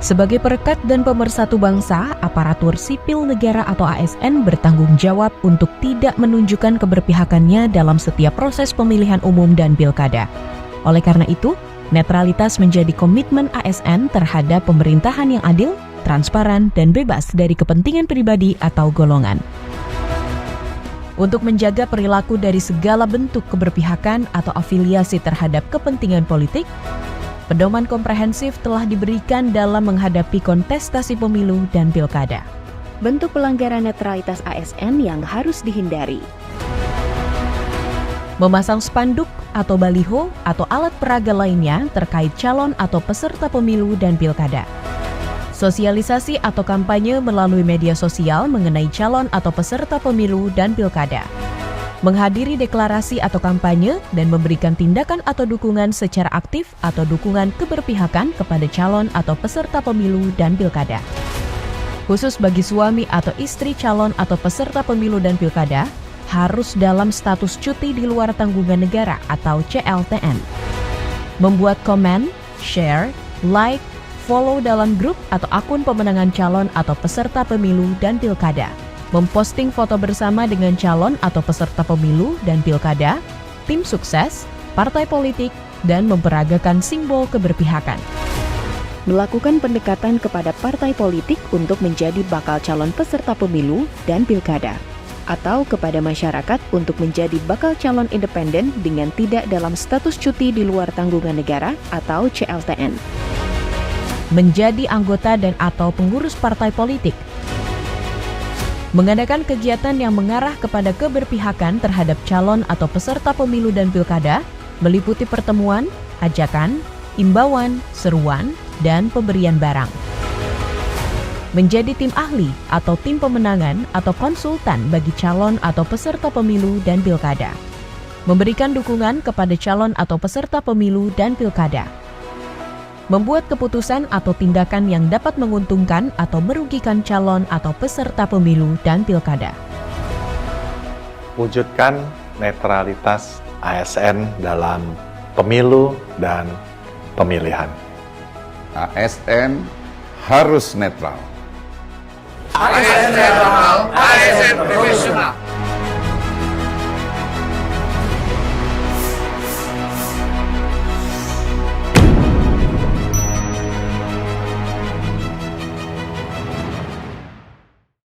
Sebagai perekat dan pemersatu bangsa, aparatur sipil negara atau ASN bertanggung jawab untuk tidak menunjukkan keberpihakannya dalam setiap proses pemilihan umum dan pilkada. Oleh karena itu, netralitas menjadi komitmen ASN terhadap pemerintahan yang adil, transparan, dan bebas dari kepentingan pribadi atau golongan. Untuk menjaga perilaku dari segala bentuk keberpihakan atau afiliasi terhadap kepentingan politik, pedoman komprehensif telah diberikan dalam menghadapi kontestasi pemilu dan pilkada. Bentuk pelanggaran netralitas ASN yang harus dihindari: memasang spanduk atau baliho atau alat peraga lainnya terkait calon atau peserta pemilu dan pilkada. Sosialisasi atau kampanye melalui media sosial mengenai calon atau peserta pemilu dan pilkada. Menghadiri deklarasi atau kampanye dan memberikan tindakan atau dukungan secara aktif atau dukungan keberpihakan kepada calon atau peserta pemilu dan pilkada. Khusus bagi suami atau istri calon atau peserta pemilu dan pilkada, harus dalam status cuti di luar tanggungan negara atau CLTN. Membuat komen, share, like, follow dalam grup atau akun pemenangan calon atau peserta pemilu dan pilkada. Memposting foto bersama dengan calon atau peserta pemilu dan pilkada, tim sukses, partai politik, dan memperagakan simbol keberpihakan. Melakukan pendekatan kepada partai politik untuk menjadi bakal calon peserta pemilu dan pilkada, atau kepada masyarakat untuk menjadi bakal calon independen dengan tidak dalam status cuti di luar tanggungan negara atau CLTN. Menjadi anggota dan atau pengurus partai politik. Mengadakan kegiatan yang mengarah kepada keberpihakan terhadap calon atau peserta pemilu dan pilkada, meliputi pertemuan, ajakan, imbauan, seruan, dan pemberian barang. Menjadi tim ahli atau tim pemenangan atau konsultan bagi calon atau peserta pemilu dan pilkada. Memberikan dukungan kepada calon atau peserta pemilu dan pilkada. Membuat keputusan atau tindakan yang dapat menguntungkan atau merugikan calon atau peserta pemilu dan pilkada. Wujudkan netralitas ASN dalam pemilu dan pemilihan. ASN harus netral. ASN netral, ASN profesional.